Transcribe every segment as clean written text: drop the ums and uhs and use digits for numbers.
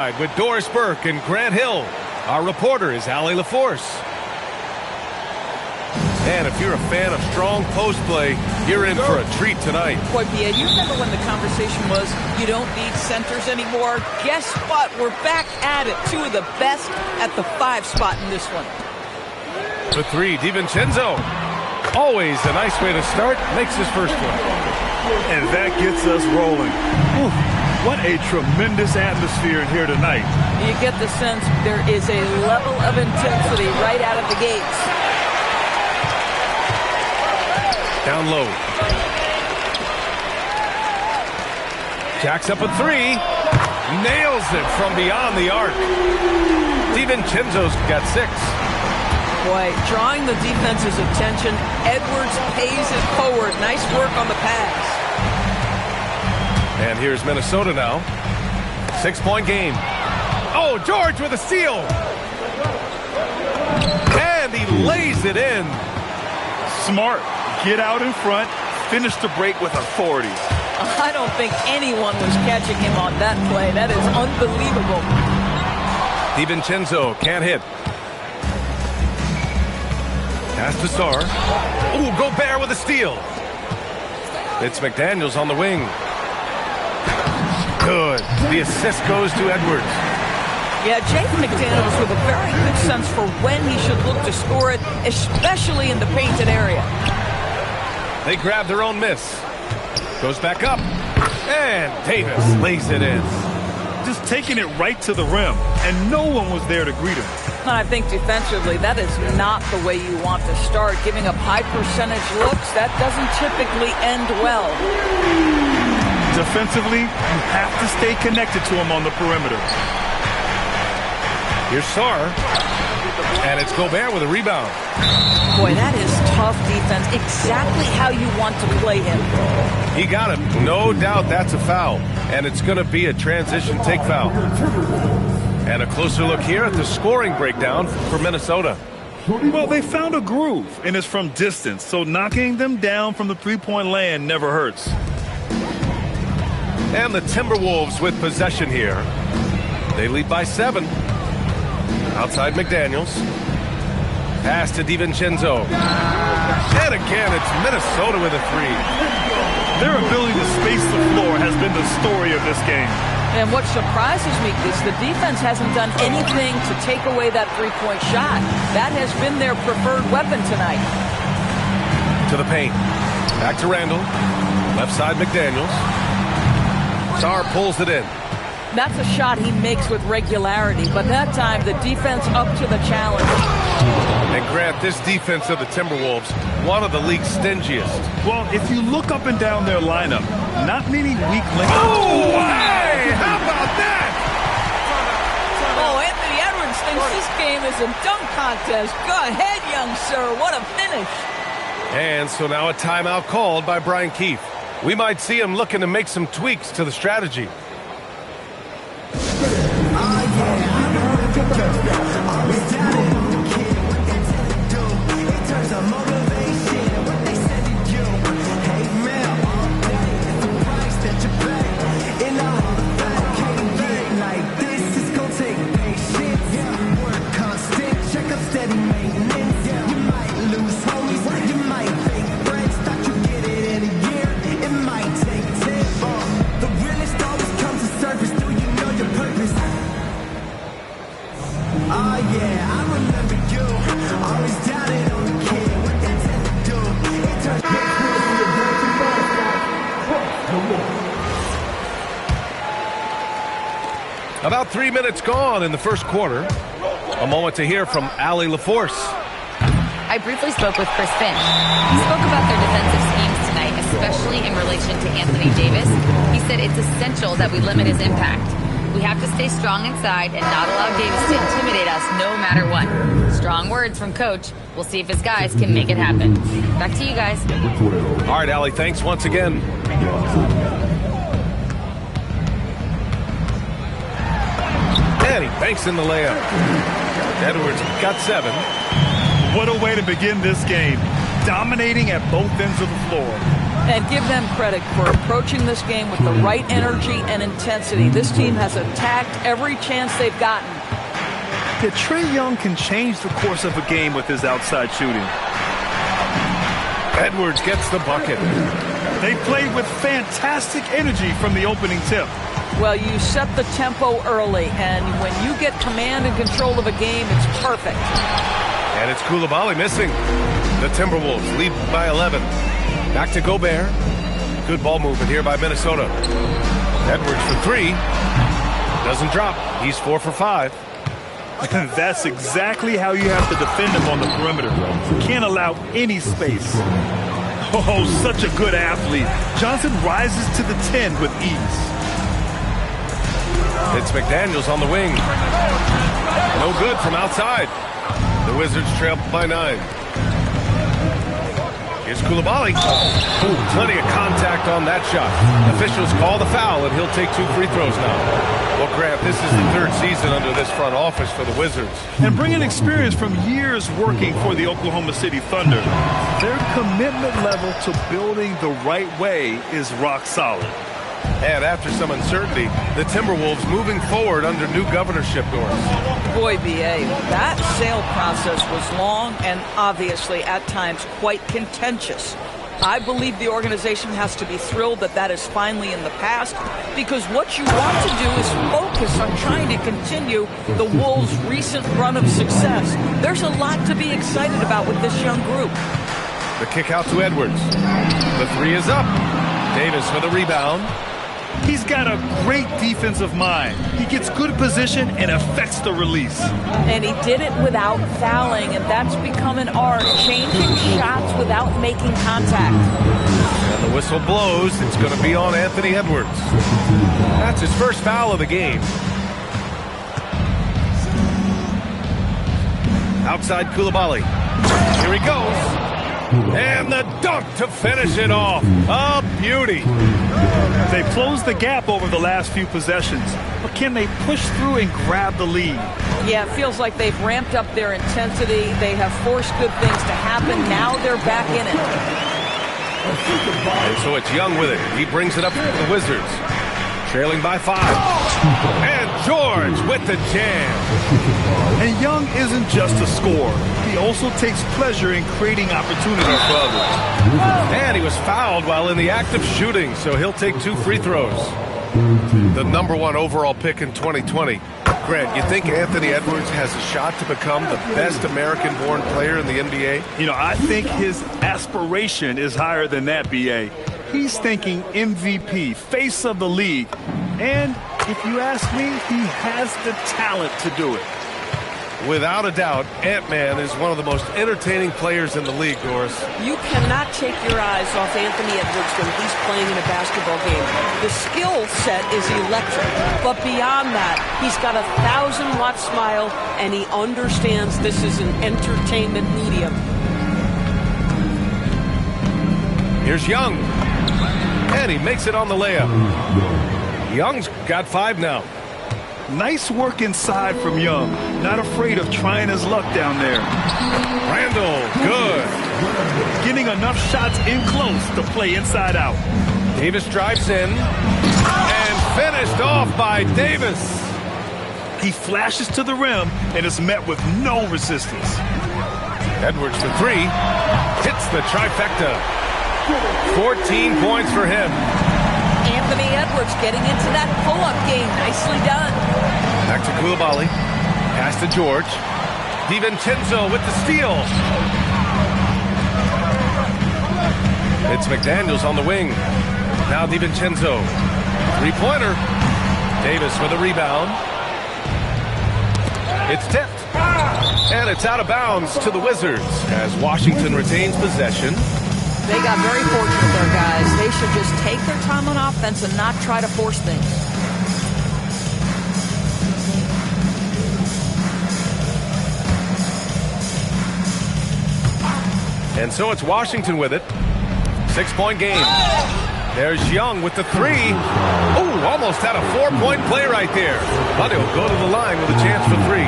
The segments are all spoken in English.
With Doris Burke and Grant Hill. Our reporter is Allie LaForce. And if you're a fan of strong post play, you're in for a treat tonight. Boy, Pia, you remember when the conversation was you don't need centers anymore? Guess what? We're back at it. Two of the best at the 5 spot in this one. For 3, DiVincenzo. Always a nice way to start. Makes his first one. And that gets us rolling. Ooh, what a tremendous atmosphere in here tonight. You get the sense there is a level of intensity right out of the gates. Down low. Jacks up a 3. Nails it from beyond the arc. DiVincenzo's got 6. Boy, drawing the defense's attention. Edwards pays it forward. Nice work on the pass. And here's Minnesota now. 6-point game. Oh, George with a steal. And he lays it in. Smart. Get out in front. Finish the break with authority. I don't think anyone was catching him on that play. That is unbelievable. DiVincenzo can't hit. Pass to Sarr. Ooh, Gobert with a steal. It's McDaniels on the wing. Good. The assist goes to Edwards. Yeah, Jaden McDaniels with a very good sense for when he should look to score it, especially in the painted area. They grab their own miss. Goes back up. And Davis lays it in. Just taking it right to the rim, and no one was there to greet him. I think defensively, that is not the way you want to start. Giving up high percentage looks, that doesn't typically end well. Defensively, you have to stay connected to him on the perimeter. Here's Sarr. And it's Gobert with a rebound. Boy, that is tough defense. Exactly how you want to play him. He got him. No doubt that's a foul. And it's going to be a transition take foul. And a closer look here at the scoring breakdown for Minnesota. Well, they found a groove, and it's from distance. So knocking them down from the three-point land never hurts. And the Timberwolves with possession here. They lead by 7. Outside McDaniels. Pass to DiVincenzo. And again, it's Minnesota with a 3. Their ability to space the floor has been the story of this game. And what surprises me is the defense hasn't done anything to take away that three-point shot. That has been their preferred weapon tonight. To the paint. Back to Randall. Left side McDaniels. Sarr pulls it in. That's a shot he makes with regularity, but that time the defense up to the challenge. And Grant, this defense of the Timberwolves, one of the league's stingiest. Well, if you look up and down their lineup, not many weak links. Oh, hey! How about that? Oh, Anthony Edwards thinks this game is a dunk contest. Go ahead, young sir. What a finish. And so now a timeout called by Brian Keefe. We might see him looking to make some tweaks to the strategy. About 3 minutes gone in the first quarter. A moment to hear from Allie LaForce. I briefly spoke with Chris Finch. He spoke about their defensive schemes tonight, especially in relation to Anthony Davis. He said it's essential that we limit his impact. We have to stay strong inside and not allow Davis to intimidate us no matter what. Strong words from Coach. We'll see if his guys can make it happen. Back to you guys. All right, Allie, thanks once again. And he banks in the layup. Edwards got 7. What a way to begin this game. dominating at both ends of the floor. And give them credit for approaching this game with the right energy and intensity. This team has attacked every chance they've gotten. That Trae Young can change the course of a game with his outside shooting. Edwards gets the bucket. They played with fantastic energy from the opening tip. Well, you set the tempo early, and when you get command and control of a game, it's perfect. And it's Coulibaly missing. The Timberwolves lead by 11. Back to Gobert. Good ball movement here by Minnesota. Edwards for three. Doesn't drop. He's 4 for 5. That's exactly how you have to defend him on the perimeter. Can't allow any space. Oh, such a good athlete. Johnson rises to the 10 with ease. It's McDaniels on the wing. No good from outside. The Wizards trail by 9. Here's Coulibaly. Ooh, plenty of contact on that shot. Officials call the foul, and he'll take 2 free throws now. Well, Grant, this is the 3rd season under this front office for the Wizards. And bringing experience from years working for the Oklahoma City Thunder, their commitment level to building the right way is rock solid. And after some uncertainty, the Timberwolves moving forward under new governorship, Doris. Boy, B.A., that sale process was long and obviously at times quite contentious. I believe the organization has to be thrilled that that is finally in the past, because what you want to do is focus on trying to continue the Wolves' recent run of success. There's a lot to be excited about with this young group. The kick out to Edwards. The 3 is up. Davis for the rebound. He's got a great defensive mind. He gets good position and affects the release. And he did it without fouling, and that's become an art, changing shots without making contact. And the whistle blows. It's going to be on Anthony Edwards. That's his first foul of the game. Outside Coulibaly. Here he goes. And the dunk to finish it off. A beauty. They've closed the gap over the last few possessions, but can they push through and grab the lead? Yeah, it feels like they've ramped up their intensity. They have forced good things to happen. Now they're back in it. And so it's Young with it. He brings it up to the Wizards. Trailing by 5. And George with the jam. And Young isn't just a scorer. He also takes pleasure in creating opportunities for others. And he was fouled while in the act of shooting, so he'll take 2 free throws. The #1 overall pick in 2020. Grant, you think Anthony Edwards has a shot to become the best American-born player in the NBA? You know, I think his aspiration is higher than that, B.A. He's thinking MVP, face of the league. And if you ask me, he has the talent to do it. Without a doubt, Ant-Man is one of the most entertaining players in the league, Doris. You cannot take your eyes off Anthony Edwards when he's playing in a basketball game. The skill set is electric, but beyond that, he's got a 1,000-watt smile, and he understands this is an entertainment medium. Here's Young. And he makes it on the layup. Young's got 5 now. Nice work inside from Young. Not afraid of trying his luck down there. Randall, good. Getting enough shots in close to play inside out. Davis drives in. And finished off by Davis. He flashes to the rim and is met with no resistance. Edwards for 3. Hits the trifecta. 14 points for him. Anthony Edwards getting into that pull-up game. Nicely done. Back to Coulibaly. Pass to George. DiVincenzo with the steal. It's McDaniels on the wing. Now DiVincenzo. 3-pointer. Davis for the rebound. It's tipped. And it's out of bounds to the Wizards as Washington retains possession. They got very fortunate there, guys. They should just take their time on offense and not try to force things. And so it's Washington with it. 6-point game. There's Young with the 3. Oh, almost had a 4-point play right there. But he'll go to the line with a chance for 3.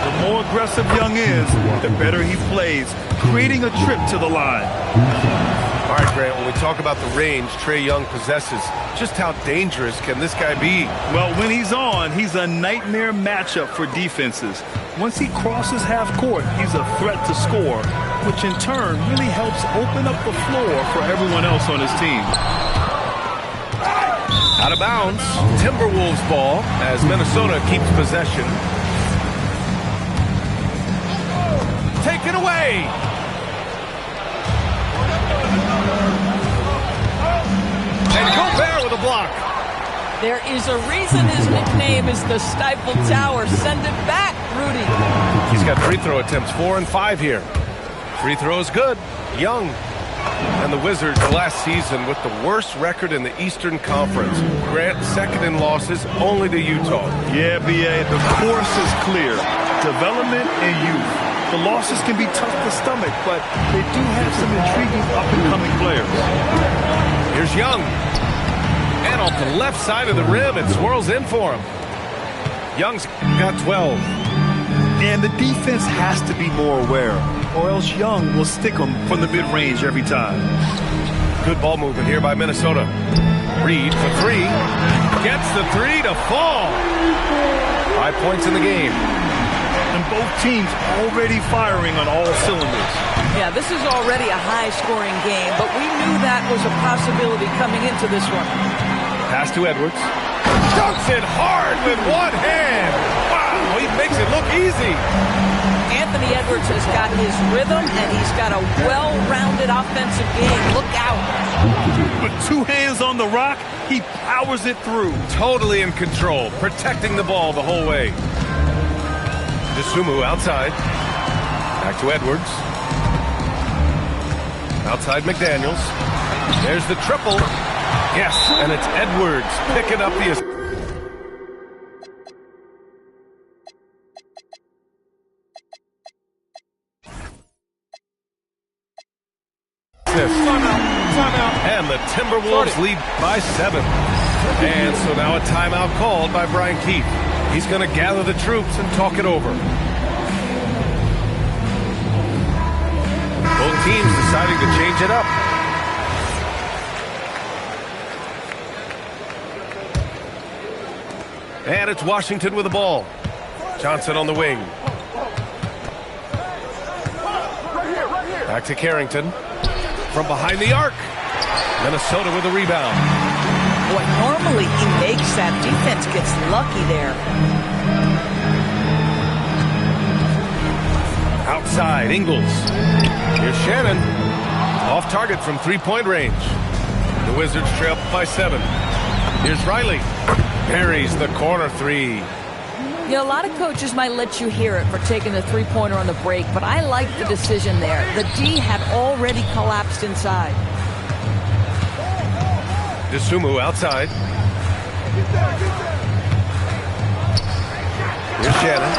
The more aggressive Young is, the better he plays, creating a trip to the line. All right, Grant, when we talk about the range Trae Young possesses, just how dangerous can this guy be? Well, when he's on, he's a nightmare matchup for defenses. Once he crosses half court, he's a threat to score, which in turn really helps open up the floor for everyone else on his team. Out of bounds, Timberwolves ball as Minnesota keeps possession. Taken away. And Gobert with a block. There is a reason his nickname is the Stifle Tower. Send it back, Rudy. He's got free throw attempts, 4 and 5 here. Free throw is good. Young. And the Wizards last season with the worst record in the Eastern Conference. Grant second in losses only to Utah. Yeah, B.A., the course is clear. Development and youth. The losses can be tough to stomach, but they do have some intriguing up-and-coming players. Here's Young. And off the left side of the rim, it swirls in for him. Young's got 12. And the defense has to be more aware, or else Young will stick them from the mid-range every time. Good ball movement here by Minnesota. Reed for three. Gets the three to fall. 5 points in the game. And both teams already firing on all cylinders. Yeah, this is already a high-scoring game, but we knew that was a possibility coming into this one. Pass to Edwards. Dunks it hard with one hand. Wow, he makes it look easy. Anthony Edwards has got his rhythm, and he's got a well-rounded offensive game. Look out. With 2 hands on the rock, he powers it through. Totally in control, protecting the ball the whole way. Sumu outside. Back to Edwards. Outside McDaniels. There's the triple. Yes, and it's Edwards picking up the assist. And the Timberwolves lead by 7. And so now a timeout called by Brian Keefe. He's going to gather the troops and talk it over. Both teams deciding to change it up. And it's Washington with the ball. Johnson on the wing. Back to Carrington. From behind the arc. Minnesota with a rebound. Boy, normally he makes that. Defense gets lucky there. Outside, Ingles. Here's Shannon. Off target from three-point range. The Wizards trail by 7. Here's Riley. Buries the corner three. You know, a lot of coaches might let you hear it for taking the three-pointer on the break, but I like the decision there. The D had already collapsed inside. Sumu outside. Here's Shannon.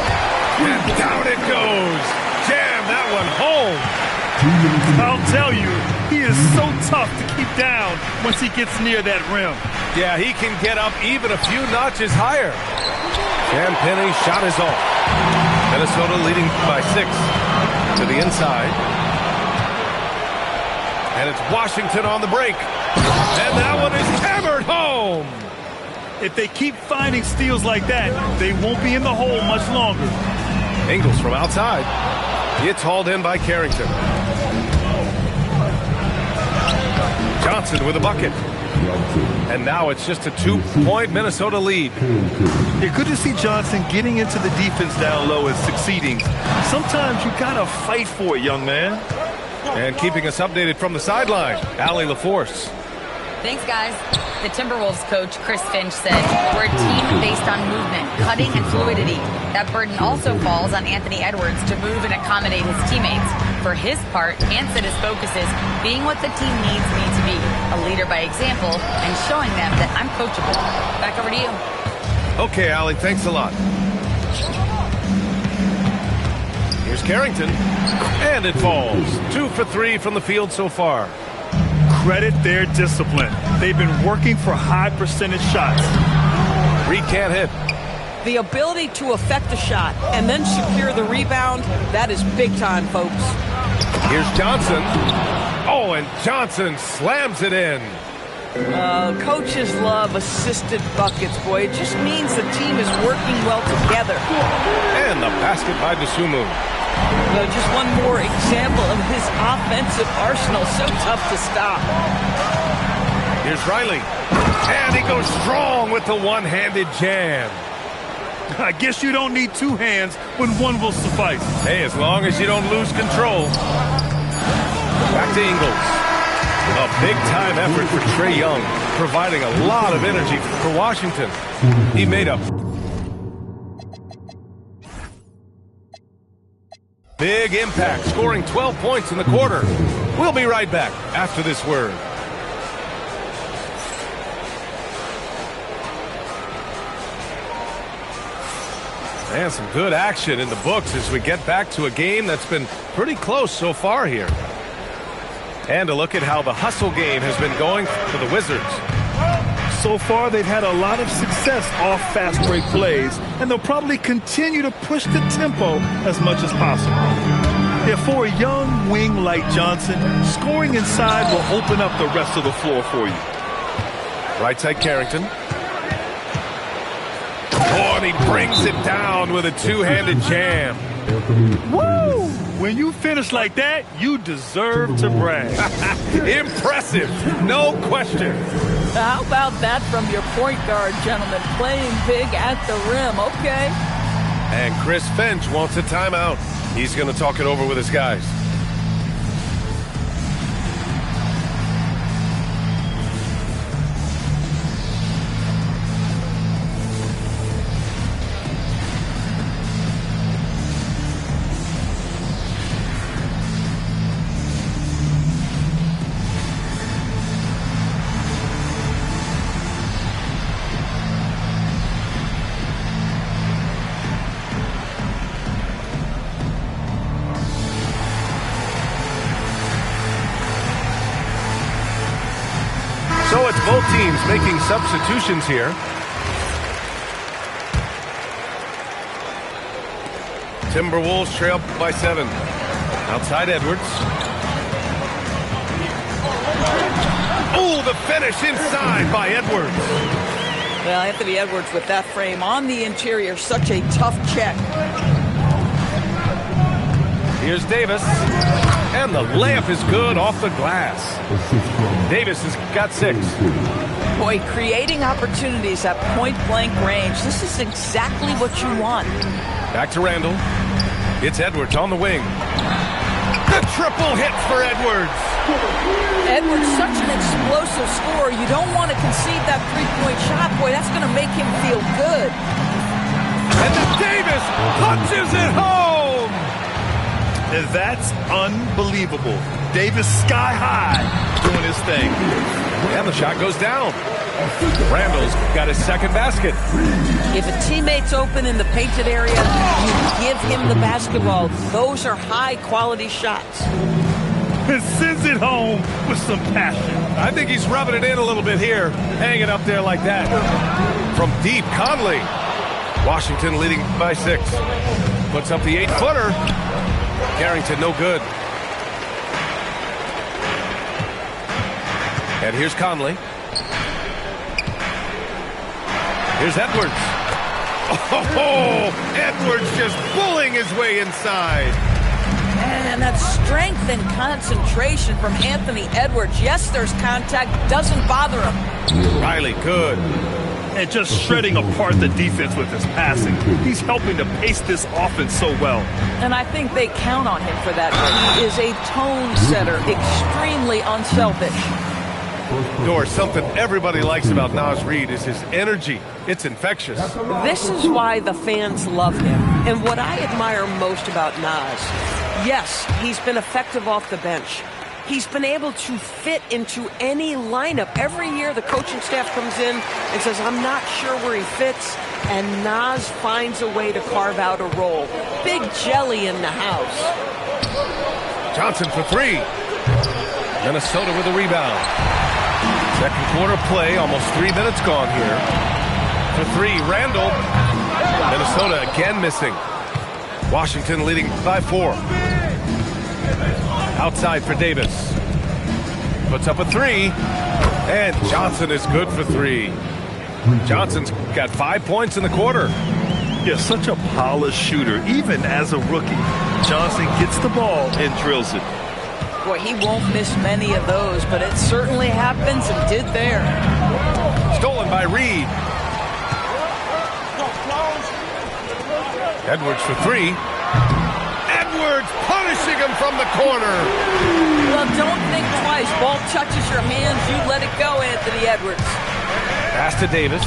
And down it goes. Jam that one home. I'll tell you, he is so tough to keep down once he gets near that rim. Yeah, he can get up even a few notches higher. Jam Penny shot is off. Minnesota leading by 6 to the inside. And it's Washington on the break. And that one is hammered home. If they keep finding steals like that, they won't be in the hole much longer. Ingles from outside. It's hauled in by Carrington. Johnson with a bucket. And now it's just a 2-point Minnesota lead. You're good to see Johnson getting into the defense down low and succeeding. Sometimes you gotta fight for it, young man. And keeping us updated from the sideline, Allie LaForce. Thanks, guys. The Timberwolves coach, Chris Finch, said, "We're a team based on movement, cutting, and fluidity. That burden also falls on Anthony Edwards to move and accommodate his teammates. For his part, Ant said his focus is being what the team needs me to be, a leader by example, and showing them that I'm coachable." Back over to you. Okay, Allie, thanks a lot. Here's Carrington. And it falls. 2 for 3 from the field so far. Credit their discipline. They've been working for high percentage shots. Reed can't hit. The ability to affect a shot and then secure the rebound, that is big time, folks. Here's Johnson. Oh, and Johnson slams it in. Coaches love assisted buckets, boy. It just means the team is working well together. And the basket by Dosunmu. Just one more example of his offensive arsenal. So tough to stop. Here's Riley. And he goes strong with the one-handed jam. I guess you don't need two hands when one will suffice. Hey, as long as you don't lose control. Back to Ingles. A big-time effort for Trae Young, providing a lot of energy for Washington. He made a big impact, scoring 12 points in the quarter. We'll be right back after this word. And some good action in the books as we get back to a game that's been pretty close so far here. And a look at how the hustle game has been going for the Wizards. So far, they've had a lot of success off fast break plays, and they'll probably continue to push the tempo as much as possible. Yeah, for a young wing like Johnson, scoring inside will open up the rest of the floor for you. Right side Carrington. Oh, and he brings it down with a two-handed jam. Woo! When you finish like that, you deserve to brag. Impressive, no question. How about that from your point guard, gentlemen? Playing big at the rim, okay. And Chris Finch wants a timeout. He's going to talk it over with his guys. So it's both teams making substitutions here. Timberwolves trail by 7. Outside Edwards. Oh, the finish inside by Edwards. Well, Anthony Edwards with that frame on the interior, such a tough check. Here's Davis. And the layup is good off the glass. Davis has got 6. Boy, creating opportunities at point-blank range. This is exactly what you want. Back to Randall. It's Edwards on the wing. The triple hit for Edwards. Edwards, such an explosive scorer. You don't want to concede that three-point shot. Boy, that's going to make him feel good. And then Davis punches it home. And that's unbelievable. Davis sky high doing his thing. And the shot goes down. Randall's got his second basket. If a teammate's open in the painted area, you give him the basketball. Those are high-quality shots. And sends it home with some passion. I think he's rubbing it in a little bit here. Hanging up there like that. From deep, Conley. Washington leading by 6. Puts up the 8-footer. Carrington, no good. And here's Conley. Here's Edwards. Oh, Edwards just bullying his way inside. And that strength and concentration from Anthony Edwards. Yes, there's contact. Doesn't bother him. Riley, good. And just shredding apart the defense with his passing. He's helping to pace this offense so well. And I think they count on him for that. He is a tone setter, extremely unselfish. Or something everybody likes about Naz Reid is his energy. It's infectious. This is why the fans love him. And what I admire most about Naz, yes, he's been effective off the bench. He's been able to fit into any lineup. Every year the coaching staff comes in and says, I'm not sure where he fits, and Naz finds a way to carve out a role. Big jelly in the house. Johnson for 3. Minnesota with a rebound. Second quarter play, almost 3 minutes gone here. For 3, Randall. Minnesota again missing. Washington leading by 4. Outside for Davis. Puts up a 3. And Johnson is good for 3. Johnson's got 5 points in the quarter. Yeah, such a polished shooter, even as a rookie. Johnson gets the ball and drills it. Boy, he won't miss many of those, but it certainly happens and did there. Stolen by Reed. Edwards for 3. Edwards punishing him from the corner. Well, don't think twice. Ball touches your hands, you let it go, Anthony Edwards. Pass to Davis.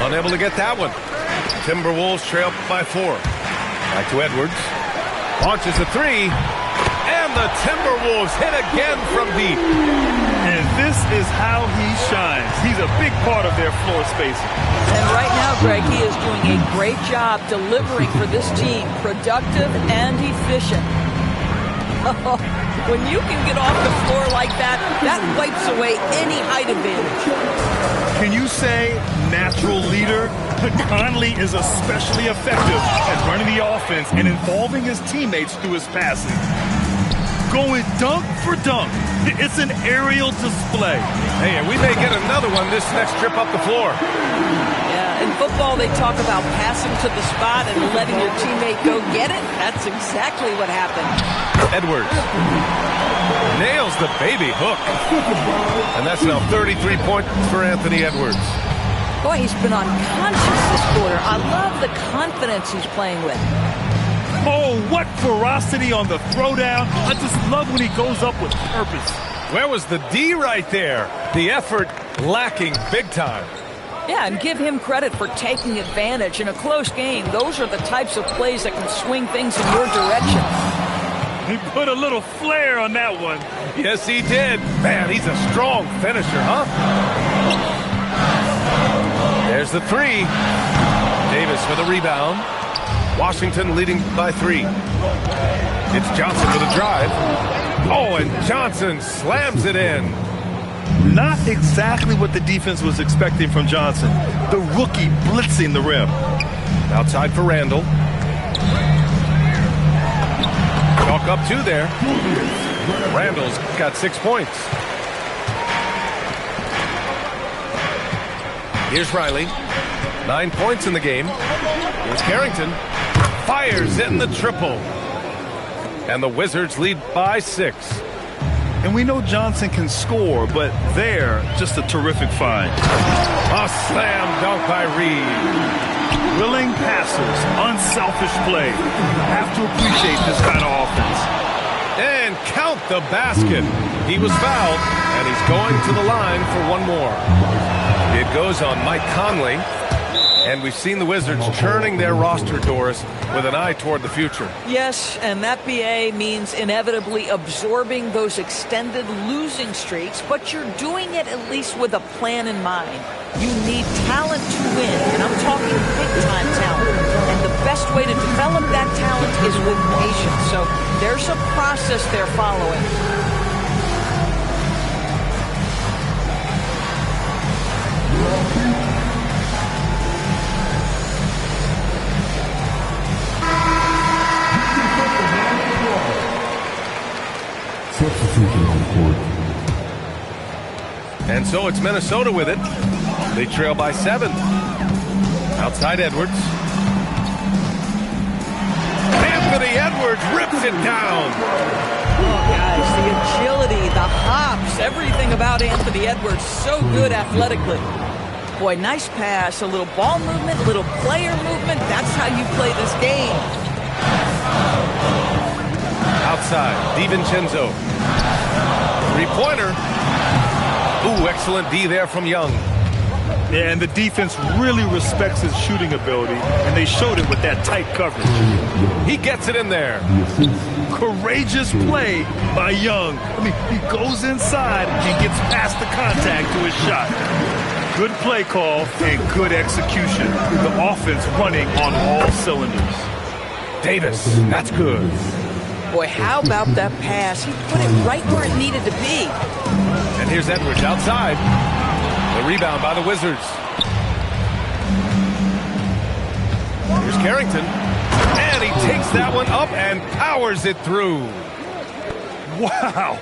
Unable to get that one. Timberwolves trail by 4. Back to Edwards. Launches a 3. And the Timberwolves hit again from deep. And this is how he shines. He's a big part of their floor spacing. And right now, Greg, he is doing a great job delivering for this team. Productive and efficient. When you can get off the floor like that, that wipes away any height advantage. Can you say natural leader? Conley is especially effective at running the offense and involving his teammates through his passing. Going dunk for dunk. It's an aerial display. Hey, and we may get another one this next trip up the floor. Yeah, in football they talk about passing to the spot and letting your teammate go get it. That's exactly what happened. Edwards nails the baby hook. And that's now 33 points for Anthony Edwards. Boy, he's been unconscious this quarter. I love the confidence he's playing with. Oh, what ferocity on the throwdown. I just love when he goes up with purpose. Where was the D right there? The effort lacking big time. Yeah, and give him credit for taking advantage in a close game. Those are the types of plays that can swing things in your direction. He put a little flair on that one. Yes, he did. Man, he's a strong finisher, huh? There's the 3. Davis with a rebound. Washington leading by 3. It's Johnson with a drive. Oh, and Johnson slams it in. Not exactly what the defense was expecting from Johnson. The rookie blitzing the rim. Outside for Randall. Chalk up 2 there. Randall's got 6 points. Here's Riley. 9 points in the game. Here's Carrington. Fires in the triple. And the Wizards lead by 6. And we know Johnson can score, but they're just a terrific find. A slam dunk by Reed. Willing passers, unselfish play. Have to appreciate this kind of offense. And count the basket. He was fouled, and he's going to the line for one more. It goes on Mike Conley. And we've seen the Wizards churning their roster doors with an eye toward the future. Yes, and that BA means inevitably absorbing those extended losing streaks, but you're doing it at least with a plan in mind. You need talent to win, and I'm talking big-time talent. And the best way to develop that talent is with patience. So there's a process they're following. And so it's Minnesota with it. They trail by 7. Outside Edwards. Anthony Edwards rips it down. Oh, guys, the agility, the hops, everything about Anthony Edwards, so good athletically. Boy, nice pass, a little ball movement, little player movement. That's how you play this game. Outside, DiVincenzo. 3-pointer. Ooh, excellent D there from Young. Yeah, and the defense really respects his shooting ability, and they showed it with that tight coverage. He gets it in there. Courageous play by Young. I mean, he goes inside and gets past the contact to his shot. Good play call and good execution. The offense running on all cylinders. Davis, that's good. Boy, how about that pass? He put it right where it needed to be. And here's Edwards outside. The rebound by the Wizards. Here's Carrington. And he takes that one up and powers it through. Wow.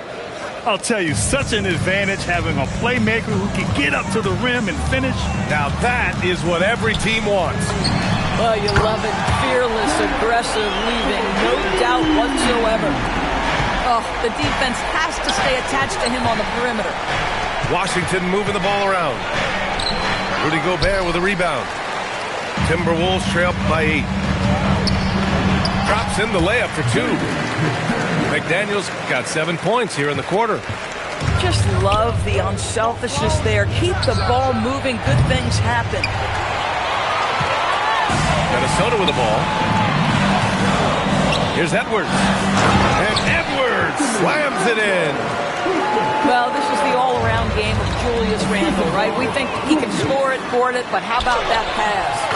I'll tell you, such an advantage having a playmaker who can get up to the rim and finish. Now that is what every team wants. Oh, you love it. Fearless, aggressive, leaving. No doubt whatsoever. Oh, the defense has to stay attached to him on the perimeter. Washington moving the ball around. Rudy Gobert with a rebound. Timberwolves trail by 8. Drops in the layup for 2. McDaniels got 7 points here in the quarter. Just love the unselfishness there. Keep the ball moving. Good things happen. Minnesota with the ball. Here's Edwards. And Edwards slams it in. Well, this is the all-around game of Julius Randle, right? We think he can score it, board it, but how about that pass?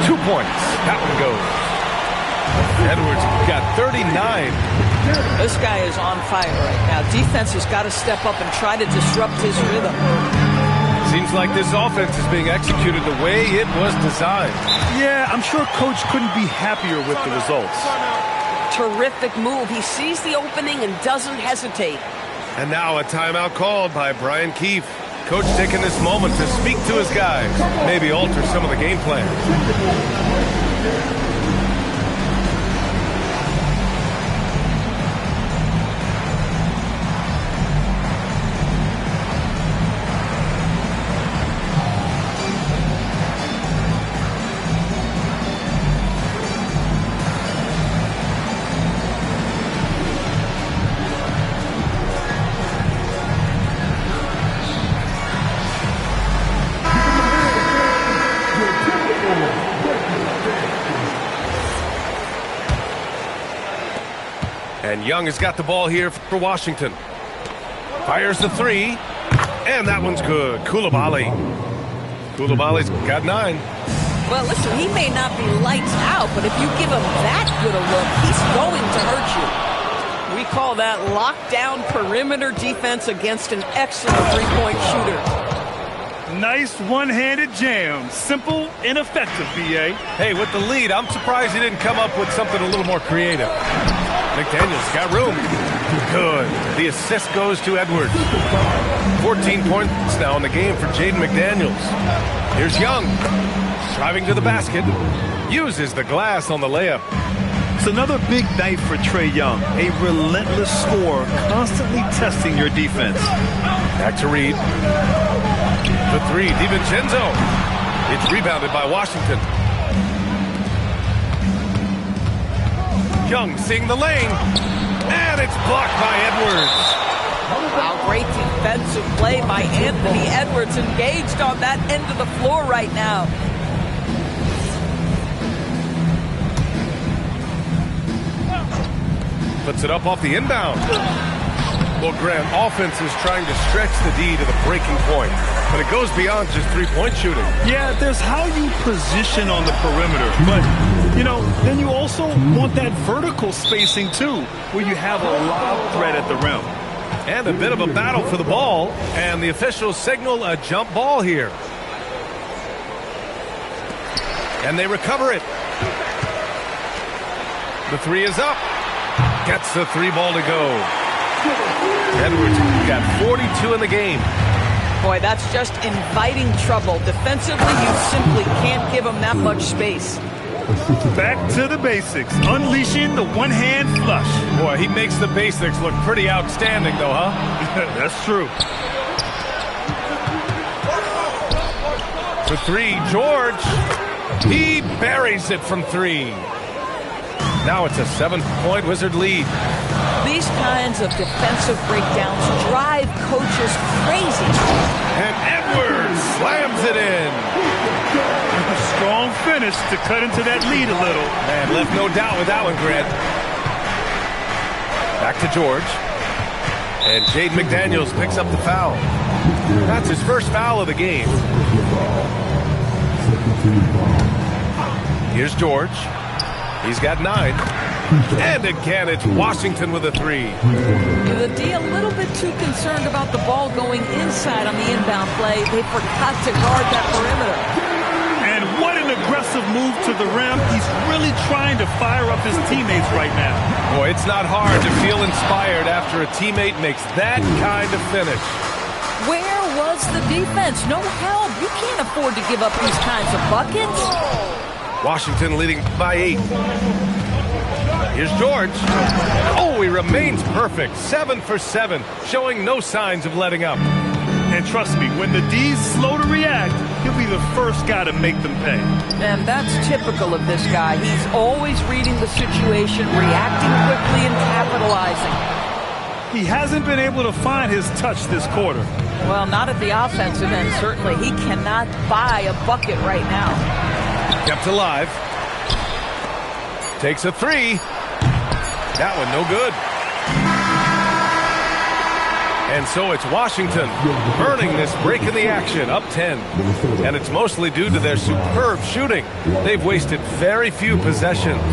2 points. That one goes. Edwards got 39. This guy is on fire right now. Defense has got to step up and try to disrupt his rhythm. Seems like this offense is being executed the way it was designed. Yeah, I'm sure Coach couldn't be happier with the results. Terrific move. He sees the opening and doesn't hesitate. And now a timeout called by Brian Keefe. Coach taking this moment to speak to his guys, maybe alter some of the game plan. And Young has got the ball here for Washington. Fires the 3. And that one's good. Koulibaly. Koulibaly's got 9. Well, listen, he may not be lights out, but if you give him that good a look, he's going to hurt you. We call that lockdown perimeter defense against an excellent three-point shooter. Nice one-handed jam. Simple and effective, B.A. Hey, with the lead, I'm surprised he didn't come up with something a little more creative. McDaniels got room. Good. The assist goes to Edwards. 14 points now in the game for Jaden McDaniels. Here's Young. Driving to the basket. Uses the glass on the layup. It's another big night for Trae Young. A relentless scorer, constantly testing your defense. Back to Reed. The 3, DiVincenzo. It's rebounded by Washington. Young seeing the lane. And it's blocked by Edwards. Wow, great defensive play by Anthony Edwards, engaged on that end of the floor right now. Puts it up off the inbound. Well, Graham, offense is trying to stretch the D to the breaking point, but it goes beyond just three-point shooting. Yeah, there's how you position on the perimeter, but, you know, then you also want that vertical spacing, too, where you have a lob threat at the rim. And a bit of a battle for the ball, and the officials signal a jump ball here. And they recover it. The 3 is up. Gets the 3 ball to go. Edwards got 42 in the game. Boy, that's just inviting trouble. Defensively, you simply can't give him that much space. Back to the basics. Unleashing the one-hand flush. Boy, he makes the basics look pretty outstanding, though, huh? That's true. For 3, George. He buries it from 3. Now it's a 7-point Wizard lead. These kinds of defensive breakdowns drive coaches crazy. And Edwards slams it in. A strong finish to cut into that lead a little. Man, left no doubt with that one, Grant. Back to George. And Jaden McDaniels picks up the foul. That's his first foul of the game. Here's George. He's got 9. And again, it's Washington with a 3. The D a little bit too concerned about the ball going inside on the inbound play. They forgot to guard that perimeter. And what an an aggressive move to the rim. He's really trying to fire up his teammates right now. Boy, it's not hard to feel inspired after a teammate makes that kind of finish. Where was the defense? No help. You can't afford to give up these kinds of buckets. Washington leading by 8. Here's George. Oh, he remains perfect. 7 for 7, showing no signs of letting up. And trust me, when the D's slow to react, he'll be the first guy to make them pay. And that's typical of this guy. He's always reading the situation, reacting quickly and capitalizing. He hasn't been able to find his touch this quarter. Well, not at the offensive end, certainly. He cannot buy a bucket right now. Kept alive. Takes a 3. That one no good. And so it's Washington earning this break in the action, up 10. And it's mostly due to their superb shooting. They've wasted very few possessions.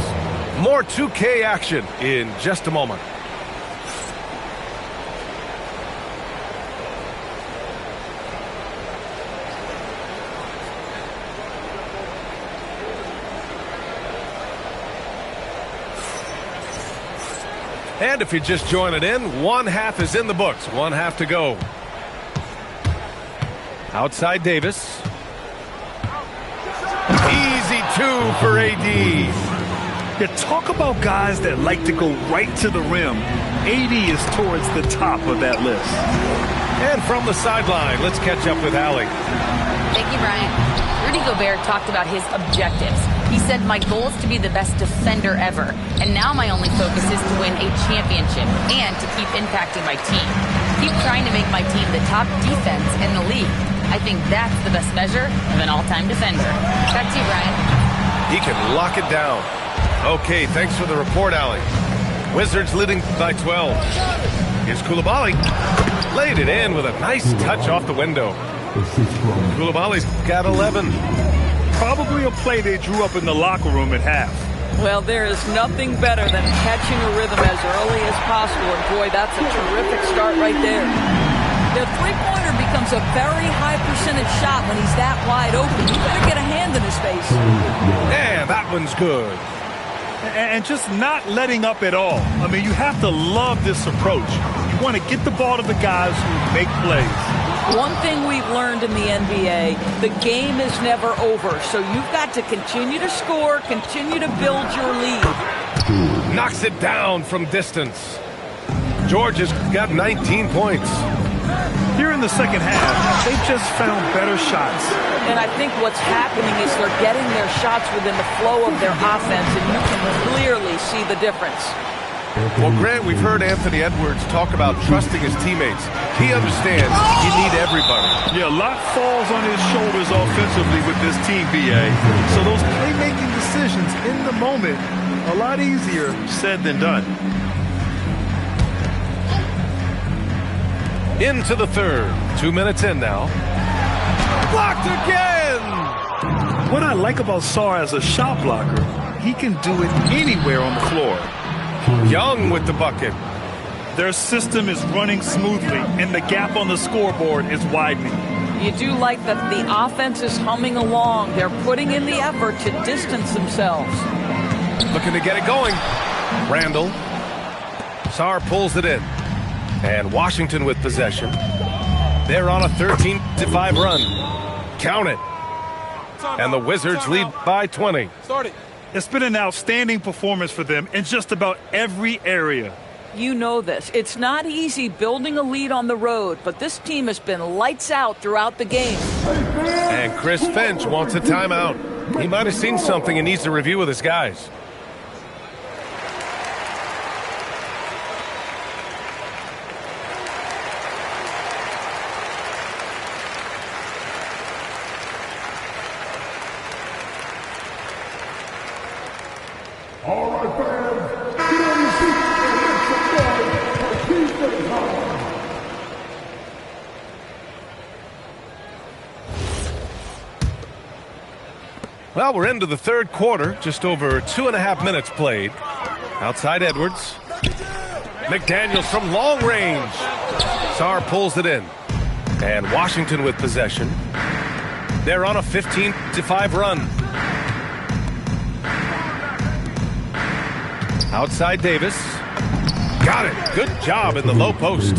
More 2K action in just a moment. And if you're just joining in, one half is in the books. One half to go. Outside Davis. Easy 2 for AD. Yeah, talk about guys that like to go right to the rim. AD is towards the top of that list. And from the sideline, let's catch up with Allie. Thank you, Brian. Rudy Gobert talked about his objectives. He said, my goal is to be the best defender ever. And now my only focus is to win a championship and to keep impacting my team. Keep trying to make my team the top defense in the league. I think that's the best measure of an all-time defender. Back to you, Brian. He can lock it down. Okay, thanks for the report, Allie. Wizards leading by 12. Here's Coulibaly. Laid it in with a nice touch off the window. Coulibaly's got 11. Probably a play they drew up in the locker room at half. Well, there is nothing better than catching a rhythm as early as possible. And boy, that's a terrific start right there. The three-pointer becomes a very high percentage shot when he's that wide open. You better get a hand in his face. And that one's good. And just not letting up at all. I mean, you have to love this approach. You want to get the ball to the guys who make plays. One thing we've learned in the NBA, the game is never over. So you've got to continue to score, continue to build your lead. Knocks it down from distance. George has got 19 points. Here in the second half, they've just found better shots. And I think what's happening is they're getting their shots within the flow of their offense, and you can clearly see the difference. Well, Grant, we've heard Anthony Edwards talk about trusting his teammates. He understands you need everybody. Yeah, a lot falls on his shoulders offensively with this team, BA. So those playmaking decisions in the moment, a lot easier said than done. Into the third. 2 minutes in now. Blocked again! What I like about Sarr as a shot blocker, he can do it anywhere on the floor. Young with the bucket. Their system is running smoothly, and the gap on the scoreboard is widening. You do like that the offense is humming along. They're putting in the effort to distance themselves. Looking to get it going. Randall. Sarr pulls it in. And Washington with possession. They're on a 13-5 run. Count it. And the Wizards lead by 20. It's been an outstanding performance for them in just about every area. You know this. It's not easy building a lead on the road, but this team has been lights out throughout the game. And Chris Finch wants a timeout. He might have seen something and needs to review with his guys. All right, fans, get on your seats and make some noise for Tuesday time. Well, we're into the third quarter, just over 2.5 minutes played. Outside Edwards. McDaniels from long range. Sarr pulls it in. And Washington with possession. They're on a 15-5 run. Outside Davis. Got it. Good job in the low post.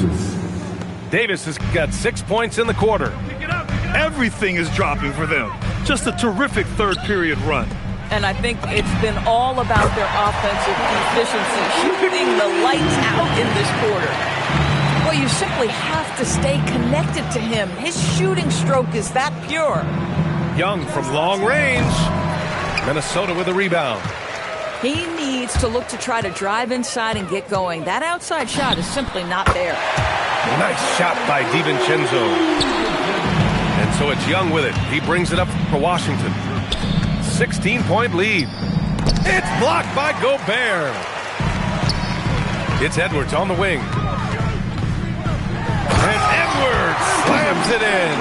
Davis has got 6 points in the quarter. Everything is dropping for them. Just a terrific third period run. And I think it's been all about their offensive efficiency, shooting the lights out in this quarter. Well, you simply have to stay connected to him. His shooting stroke is that pure. Young from long range. Minnesota with a rebound. He needs to look to try to drive inside and get going. That outside shot is simply not there. Nice shot by DiVincenzo. And so it's Young with it. He brings it up for Washington. 16-point lead. It's blocked by Gobert. It's Edwards on the wing. And Edwards slams it in.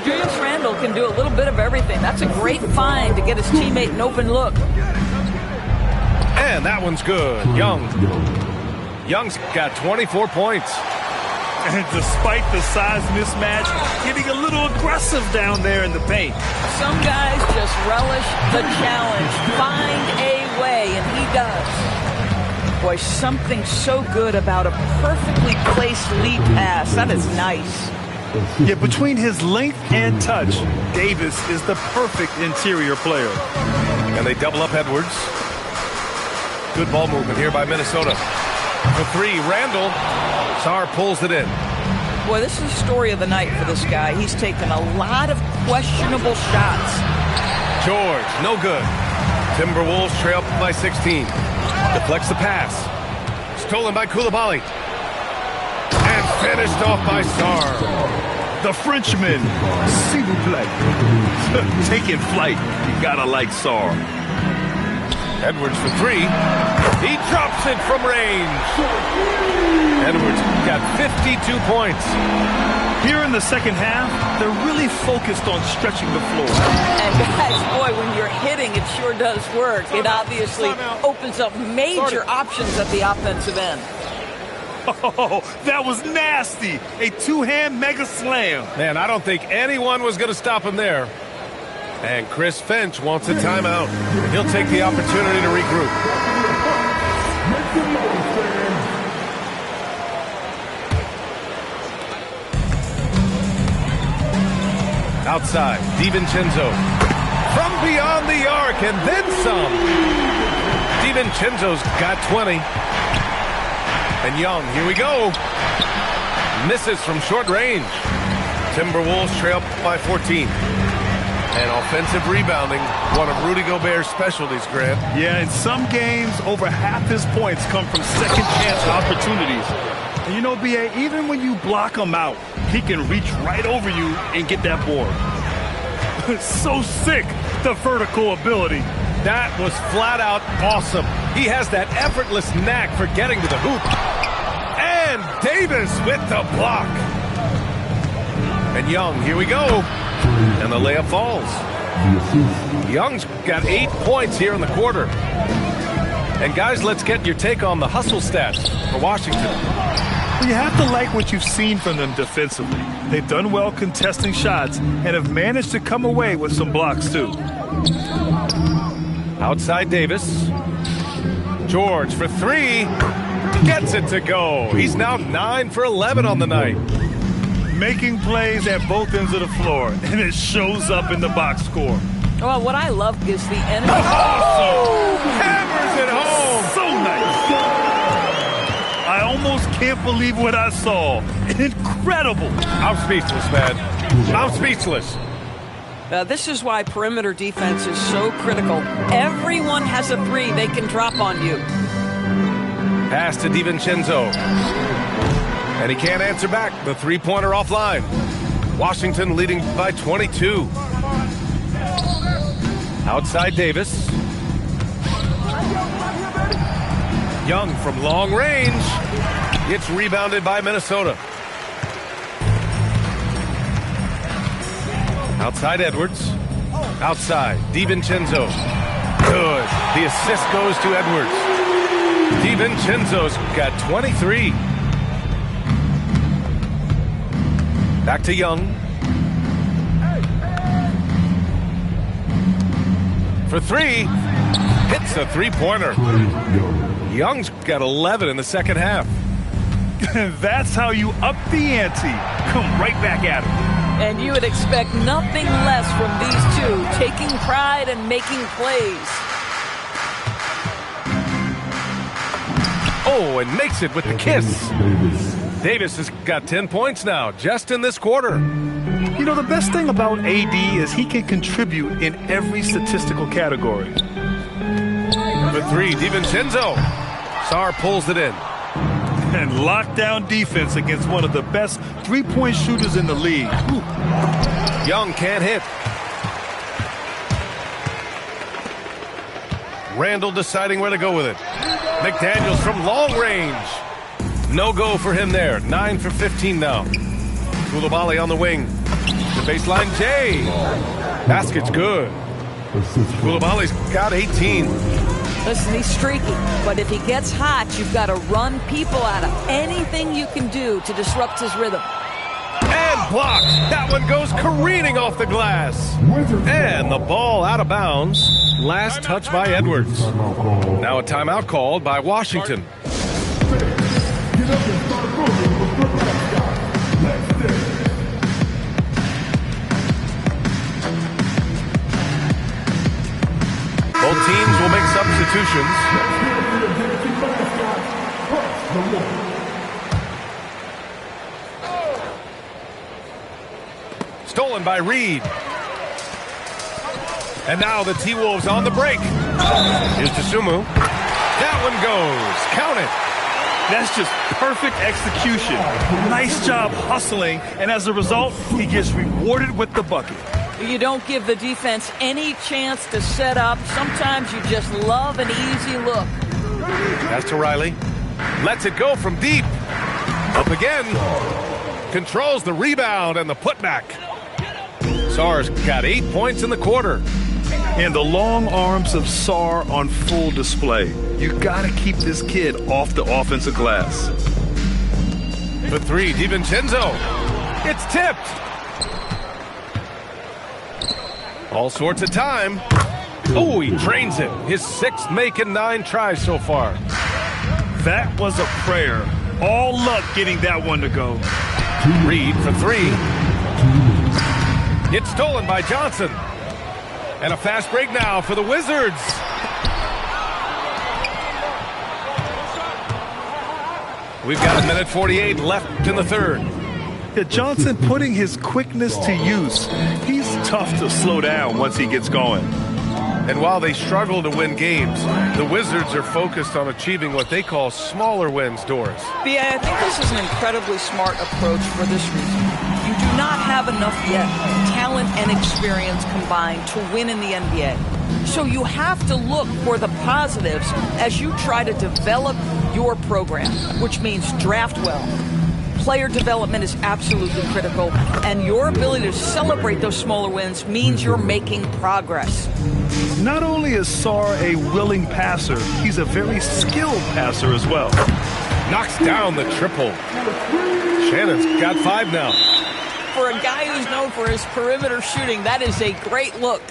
Julius Randle can do a little bit of everything. That's a great find to get his teammate an open look. And that one's good. Young's got 24 points. And despite the size mismatch, getting a little aggressive down there in the paint. Some guys just relish the challenge. Find a way, and he does. Boy, something so good about a perfectly placed lead pass. That is nice. Yeah, between his length and touch, Davis is the perfect interior player. And they double up Edwards. Good ball movement here by Minnesota. For three, Randall. Sarr pulls it in. Boy, this is the story of the night for this guy. He's taken a lot of questionable shots. George, no good. Timberwolves trail by 16. Deflects the pass. Stolen by Koulibaly. And finished off by Sarr. The Frenchman, s'il vous plaît. Taking flight. You gotta like Sarr. Edwards for three. He drops it from range. Edwards got 52 points. Here in the second half, they're really focused on stretching the floor. And guys, boy, when you're hitting, it sure does work. It obviously opens up major options at the offensive end. Oh, that was nasty. A two-hand mega slam. Man, I don't think anyone was going to stop him there. And Chris Finch wants a timeout. He'll take the opportunity to regroup. Outside, DiVincenzo. From beyond the arc and then some. DiVincenzo's got 20. And Young, here we go. Misses from short range. Timberwolves trail by 14. And offensive rebounding, one of Rudy Gobert's specialties, Grant. Yeah, in some games, over half his points come from second chance opportunities. And you know, B.A., even when you block him out, he can reach right over you and get that board. So sick, the vertical ability. That was flat out awesome. He has that effortless knack for getting to the hoop. And Davis with the block. And Young, here we go. And the layup falls. Young's got 8 points here in the quarter. And guys, let's get your take on the hustle stats for Washington. You have to like what you've seen from them defensively. They've done well contesting shots and have managed to come away with some blocks too. Outside Davis. George for three. Gets it to go. He's now 9 for 11 on the night. Making plays at both ends of the floor, and it shows up in the box score. Well, what I love is the enemy. Oh! Hammers it home! So nice. I almost can't believe what I saw. Incredible. I'm speechless, man. I'm speechless. This is why perimeter defense is so critical. Everyone has a three they can drop on you. Pass to DiVincenzo. And he can't answer back. The three-pointer offline. Washington leading by 22. Outside Davis. Young from long range. It's rebounded by Minnesota. Outside Edwards. Outside DiVincenzo. Good. The assist goes to Edwards. DiVincenzo's got 23. Back to Young. For three. hits a three-pointer. Young's got 11 in the second half. That's how you up the ante. Come right back at him. And you would expect nothing less from these two, taking pride and making plays. Oh, and makes it with the kiss. Davis has got 10 points now, just in this quarter. You know, the best thing about AD is he can contribute in every statistical category. For three, DiVincenzo. Sarr pulls it in. And lockdown defense against one of the best three-point shooters in the league. Ooh. Young can't hit. Randall deciding where to go with it. McDaniels from long range. No go for him there. 9 for 15 now. Koulibaly on the wing. The baseline J. Basket's good. Koulibaly's got 18. Listen, he's streaky, but if he gets hot, you've got to run people out of anything you can do to disrupt his rhythm. And blocked. That one goes careening off the glass. And the ball out of bounds. Last touch by Edwards. Now a timeout called by Washington. Both teams will make substitutions. Stolen by Reed. And now the T-Wolves on the break. Here's Dosunmu. That one goes. Count it. That's just perfect execution. Nice job hustling, and as a result, he gets rewarded with the bucket. You don't give the defense any chance to set up. Sometimes you just love an easy look. Pass to Riley. Lets it go from deep. Up again. Controls the rebound and the putback. Sarr's got 8 points in the quarter. And the long arms of Sarr on full display. You got to keep this kid off the offensive glass. For three, DiVincenzo. It's tipped. All sorts of time. Oh, he drains it. His sixth make in 9 tries so far. That was a prayer. All luck getting that one to go. Reed for three. It's stolen by Johnson. And a fast break now for the Wizards. We've got 1:48 left in the third. Yeah, Johnson putting his quickness to use. He's tough to slow down once he gets going. And while they struggle to win games, the Wizards are focused on achieving what they call smaller wins, Doris. B.A., I think this is an incredibly smart approach for this reason. You do not have enough yet talent and experience combined to win in the NBA. So you have to look for the positives as you try to develop your program, which means draft well. Player development is absolutely critical, and your ability to celebrate those smaller wins means you're making progress. Not only is Sarr a willing passer, he's a very skilled passer as well. Knocks down the triple. Shannon's got 5 now. For a guy who's known for his perimeter shooting, that is a great look.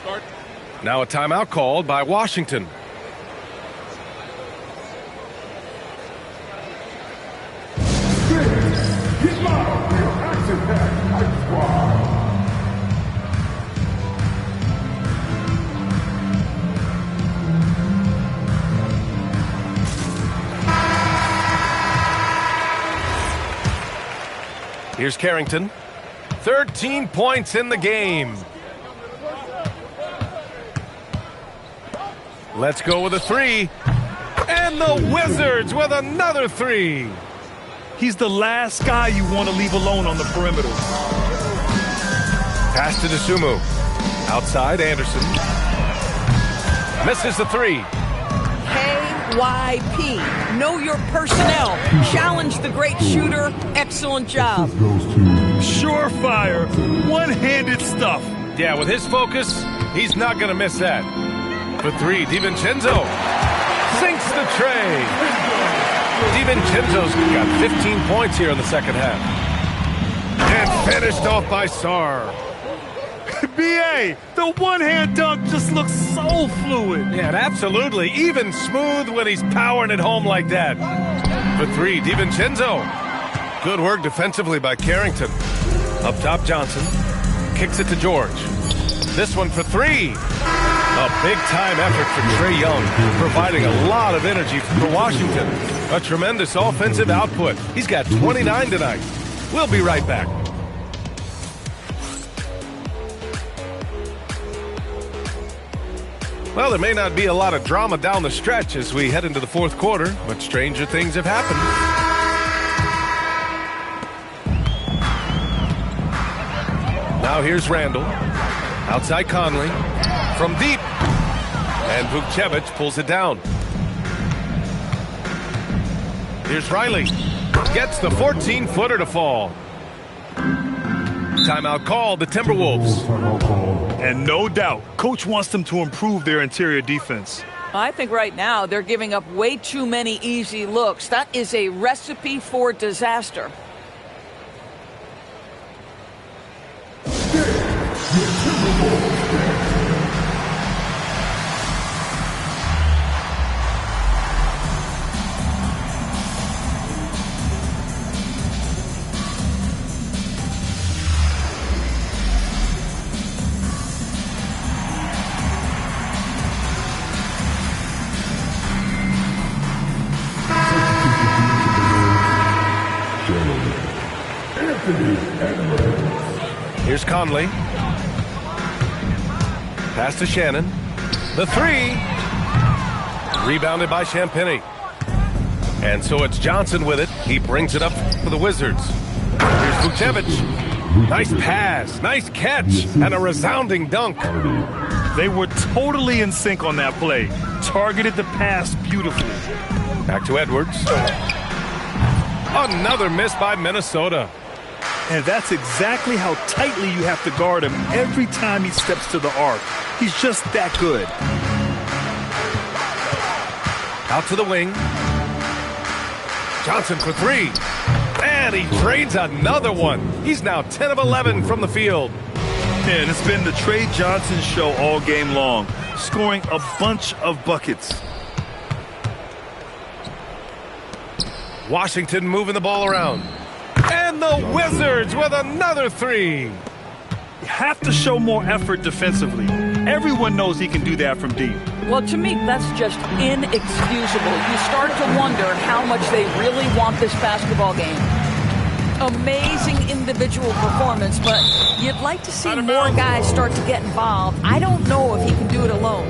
Now a timeout called by Washington. Here's Carrington. 13 points in the game. Let's go with a three. And the Wizards with another three. He's the last guy you want to leave alone on the perimeter. Pass to Dosunmu. Outside, Anderson. Misses the three. KYP. Know your personnel. Challenge the great shooter. Excellent job. Surefire. One-handed stuff. Yeah, with his focus, he's not going to miss that. For three, DiVincenzo sinks the tray. DiVincenzo's got 15 points here in the second half. And finished off by Sarr. B.A., the one-hand dunk just looks so fluid. Yeah, and absolutely. Even smooth when he's powering it home like that. For three, DiVincenzo. Good work defensively by Carrington. Up top, Johnson. Kicks it to George. This one for three. A big-time effort for Trae Young, providing a lot of energy for Washington. A tremendous offensive output. He's got 29 tonight. We'll be right back. Well, there may not be a lot of drama down the stretch as we head into the fourth quarter, but stranger things have happened. Now here's Randall. Outside Conley. From deep. And Vukcevic pulls it down. Here's Riley. Gets the 14-footer to fall. Timeout called, the Timberwolves. And no doubt, Coach wants them to improve their interior defense. I think right now they're giving up way too many easy looks. That is a recipe for disaster. Here's Conley. Pass to Shannon. The three. Rebounded by Champagnie. And so it's Johnson with it. He brings it up for the Wizards. Here's Vukcevic. Nice pass, nice catch, and a resounding dunk. They were totally in sync on that play. Targeted the pass beautifully. Back to Edwards. Another miss by Minnesota. And that's exactly how tightly you have to guard him every time he steps to the arc. He's just that good. Out to the wing. Johnson for three. And he trades another one. He's now 10 of 11 from the field. And it's been the Trae Johnson show all game long, scoring a bunch of buckets. Washington moving the ball around. And the Wizards with another three. You have to show more effort defensively. Everyone knows he can do that from deep. Well, to me, that's just inexcusable. You start to wonder how much they really want this basketball game. Amazing individual performance, but you'd like to see more guys start to get involved. I don't know if he can do it alone.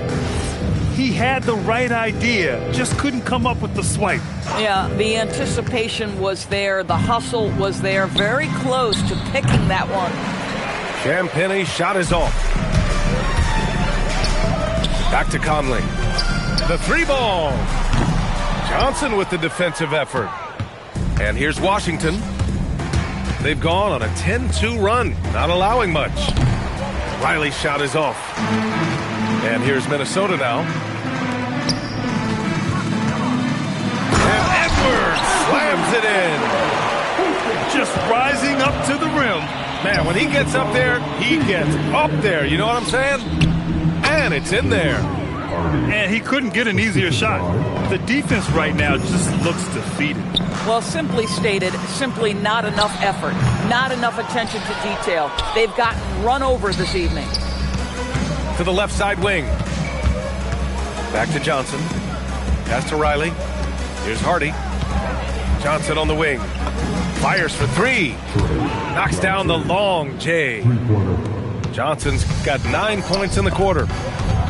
He had the right idea, just couldn't come up with the swipe. Yeah, the anticipation was there. The hustle was there. Very close to picking that one. Champagnie shot is off. Back to Conley. The three ball. Johnson with the defensive effort. And here's Washington. They've gone on a 10-2 run, not allowing much. Riley's shot is off. And here's Minnesota now. And Edwards slams it in. Just rising up to the rim. Man, when he gets up there, he gets up there. You know what I'm saying? And it's in there. And he couldn't get an easier shot. The defense right now just looks defeated. Well, simply stated, simply not enough effort, not enough attention to detail. They've gotten run over this evening. To the left side wing. Back to Johnson. Pass to Riley. Here's Hardy. Johnson on the wing. Fires for three. Knocks down the long J. Johnson's got 9 points in the quarter.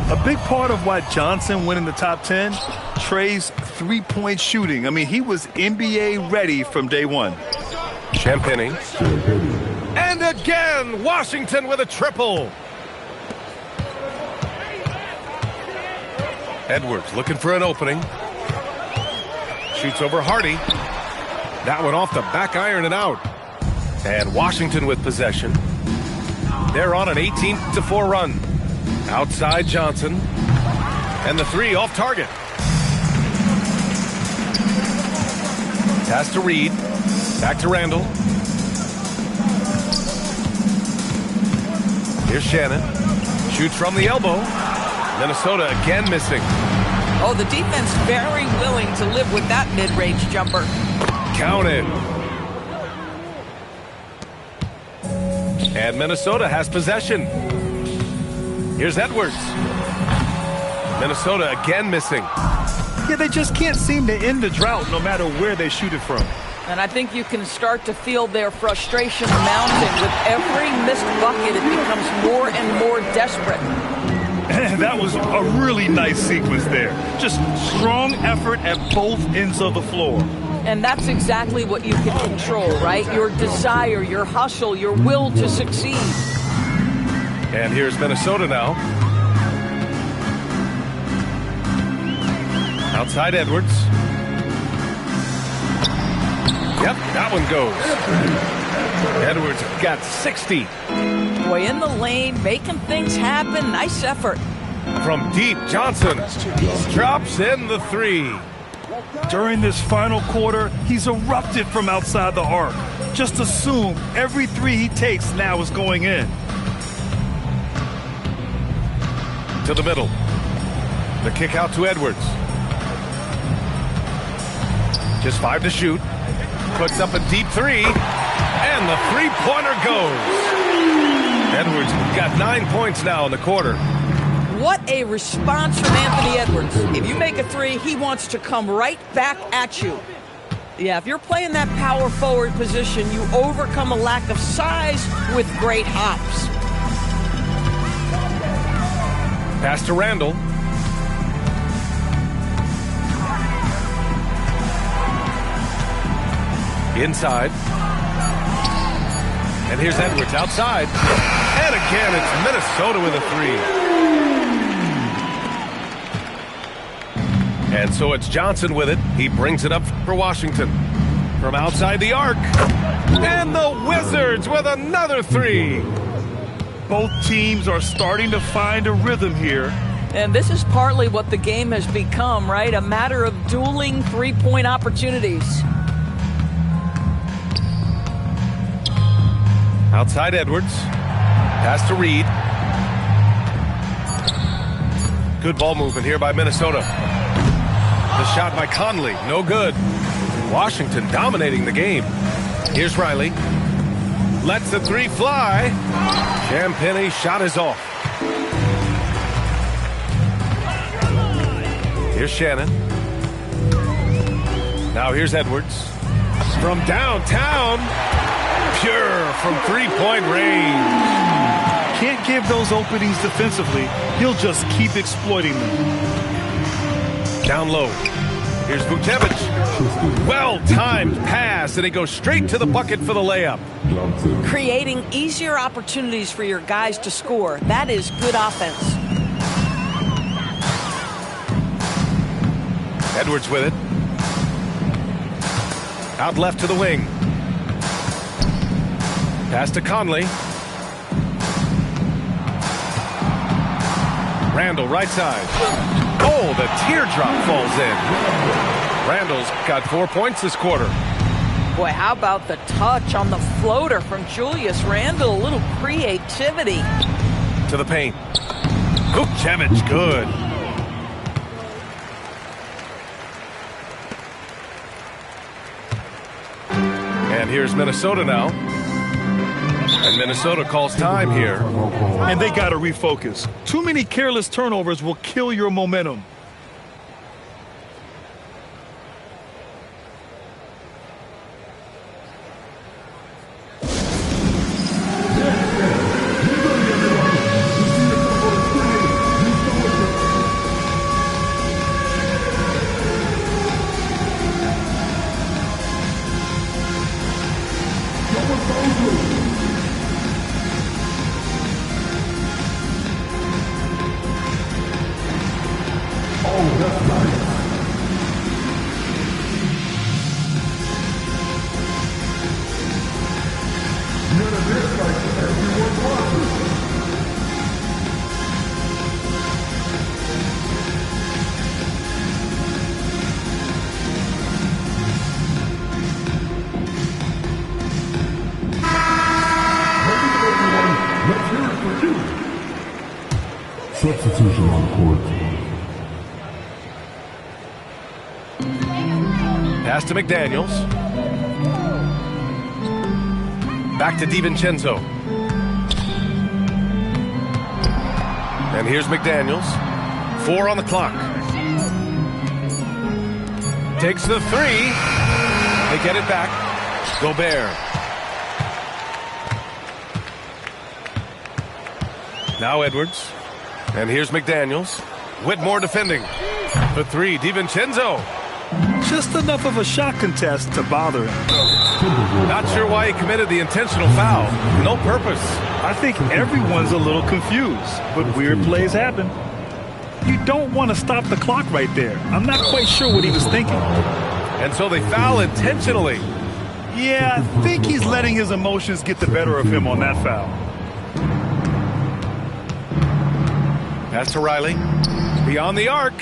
A big part of why Johnson went in the top 10, Trae's three-point shooting. I mean, he was NBA ready from day one. Champagnie. And again, Washington with a triple. Edwards looking for an opening. Shoots over Hardy. That one off the back iron and out. And Washington with possession. They're on an 18-4 run. Outside Johnson. And the three off target. Pass to Reed. Back to Randall. Here's Shannon. Shoots from the elbow. Minnesota again missing. Oh, the defense very willing to live with that mid-range jumper. Counted. And Minnesota has possession. Here's Edwards. Minnesota again missing. Yeah, they just can't seem to end the drought no matter where they shoot it from. And I think you can start to feel their frustration mounting. With every missed bucket, it becomes more and more desperate. That was a really nice sequence there. Just strong effort at both ends of the floor. And that's exactly what you can control, right? Your desire, your hustle, your will to succeed. And here's Minnesota now. Outside Edwards. Yep, that one goes. Edwards got 60. Boy, in the lane, making things happen. Nice effort. From deep, Johnson drops in the three. During this final quarter, he's erupted from outside the arc. Just assume every three he takes now is going in. To the middle. The kick out to Edwards. Just 5 to shoot. Puts up a deep three. And the three-pointer goes. Edwards got 9 points now in the quarter. What a response from Anthony Edwards. If you make a three, he wants to come right back at you. Yeah, if you're playing that power forward position, you overcome a lack of size with great hops. Pass to Randall. Inside. And here's Edwards outside. And again, it's Minnesota with a three. And so it's Johnson with it. He brings it up for Washington. From outside the arc. And the Wizards with another three. Both teams are starting to find a rhythm here. And this is partly what the game has become, right? A matter of dueling three-point opportunities. Outside Edwards. Pass to Reed. Good ball movement here by Minnesota. The shot by Conley, no good. Washington dominating the game. Here's Riley. Lets the three fly. Champagne's shot is off. Here's Shannon. Now here's Edwards. From downtown. Pure from three-point range. Can't give those openings defensively. He'll just keep exploiting them. Down low. Here's Vucevic. Well-timed pass, and he goes straight to the bucket for the layup. Creating easier opportunities for your guys to score. That is good offense. Edwards with it. Out left to the wing. Pass to Conley. Randall right side. Oh, the teardrop falls in. Randall's got 4 points this quarter. Boy, how about the touch on the floater from Julius Randle? A little creativity. To the paint. Vucevic, good. And here's Minnesota now. And Minnesota calls time here. And they got to refocus. Too many careless turnovers will kill your momentum. Let's hear it for you. Substitution on court. Pass to McDaniels. Back to DiVincenzo. And here's McDaniels. 4 on the clock. Takes the 3. They get it back. Gobert. Now Edwards. And here's McDaniels. Whitmore defending. The 3, DiVincenzo. Just enough of a shot contest to bother him. Not sure why he committed the intentional foul. No purpose. I think everyone's a little confused, but weird plays happen. You don't want to stop the clock right there. I'm not quite sure what he was thinking. And so they foul intentionally. Yeah, I think he's letting his emotions get the better of him on that foul. Pass to Riley. Beyond the arc.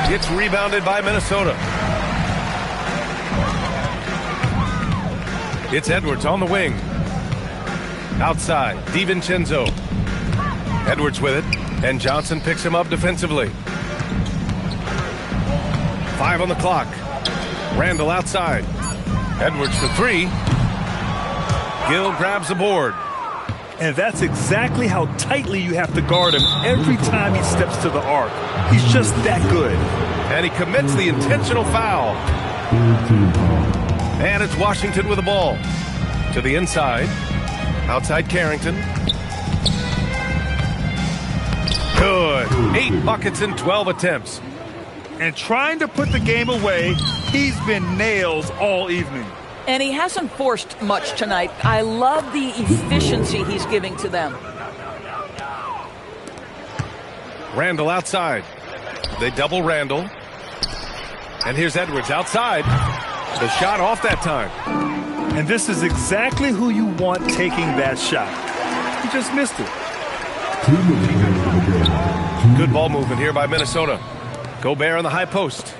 It's rebounded by Minnesota. It's Edwards on the wing. Outside, DiVincenzo. Edwards with it, and Johnson picks him up defensively. 5 on the clock. Randall outside. Edwards for 3. Gill grabs the board. And that's exactly how tightly you have to guard him every time he steps to the arc. He's just that good. And he commits the intentional foul. And it's Washington with the ball. To the inside. Outside Carrington. Good. 8 buckets in 12 attempts. And trying to put the game away, he's been nails all evening. And he hasn't forced much tonight. I love the efficiency he's giving to them. Randall outside. They double Randall. And here's Edwards outside. The shot off that time. And this is exactly who you want taking that shot. He just missed it. Good ball movement here by Minnesota. Gobert on the high post.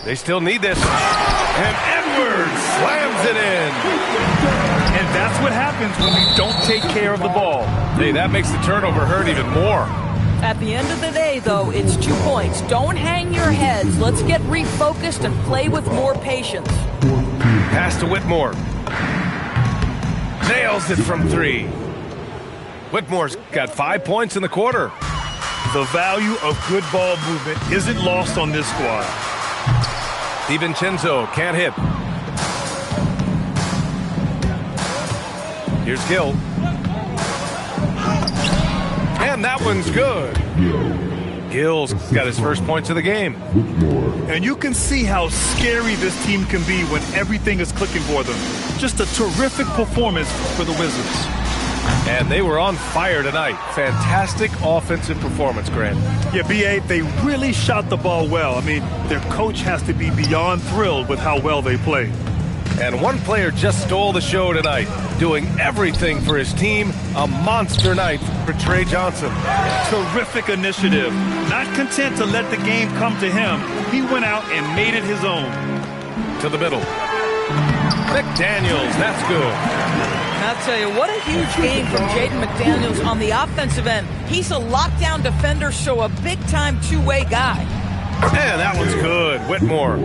They still need this. And Edwards slams it in. And that's what happens when we don't take care of the ball. Hey, that makes the turnover hurt even more. At the end of the day, though, it's 2 points. Don't hang your heads. Let's get refocused and play with more patience. Pass to Whitmore. Nails it from 3. Whitmore's got 5 points in the quarter. The value of good ball movement isn't lost on this squad. DiVincenzo can't hit. Here's Gill. And that one's good. Gill's got his first points of the game. And you can see how scary this team can be when everything is clicking for them. Just a terrific performance for the Wizards. And they were on fire tonight. Fantastic offensive performance, Grant. Yeah, B.A., they really shot the ball well. I mean, their coach has to be beyond thrilled with how well they played. And one player just stole the show tonight, doing everything for his team. A monster night for Trey Johnson. Terrific initiative. Not content to let the game come to him, he went out and made it his own. To the middle. McDaniels, that's good. I'll tell you, what a huge game from Jaden McDaniels on the offensive end. He's a lockdown defender, so a big-time two-way guy. And that one's good. Whitmore.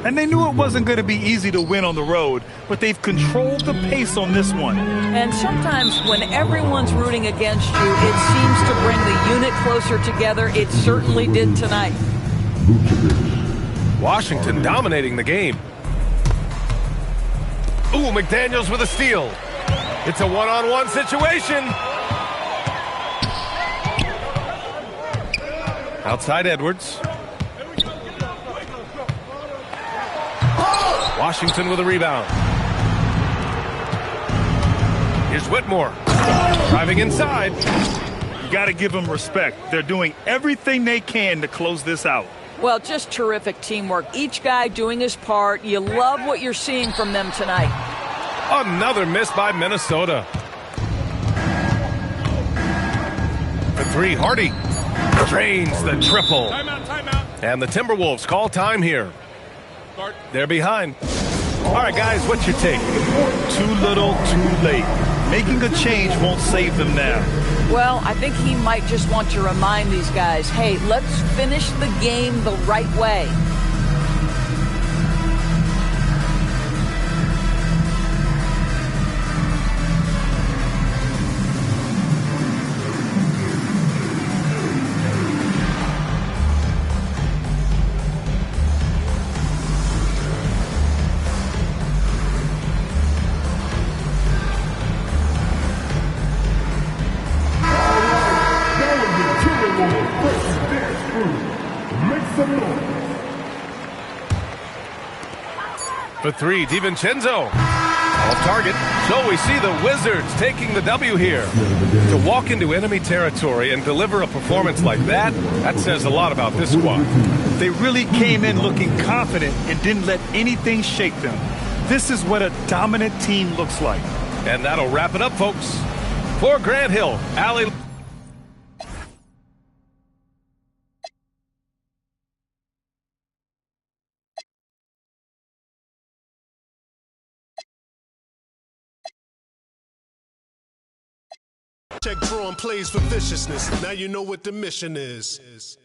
And they knew it wasn't going to be easy to win on the road, but they've controlled the pace on this one. And sometimes when everyone's rooting against you, it seems to bring the unit closer together. It certainly did tonight. Washington dominating the game. Ooh, McDaniels with a steal. It's a one-on-one situation. Outside Edwards. Washington with a rebound. Here's Whitmore. Driving inside. You got to give them respect. They're doing everything they can to close this out. Well, just terrific teamwork. Each guy doing his part. You love what you're seeing from them tonight. Another miss by Minnesota. For 3, Hardy drains the triple. Timeout. And the Timberwolves call time here. They're behind. All right, guys, what's your take? Too little, too late. Making a change won't save them now. Well, I think he might just want to remind these guys, hey, let's finish the game the right way. For three, DiVincenzo. Off target. So we see the Wizards taking the W here. To walk into enemy territory and deliver a performance like that, that says a lot about this squad. They really came in looking confident and didn't let anything shake them. This is what a dominant team looks like. And that'll wrap it up, folks. For Grant Hill, Allie. Check drawing plays for viciousness. Now you know what the mission is.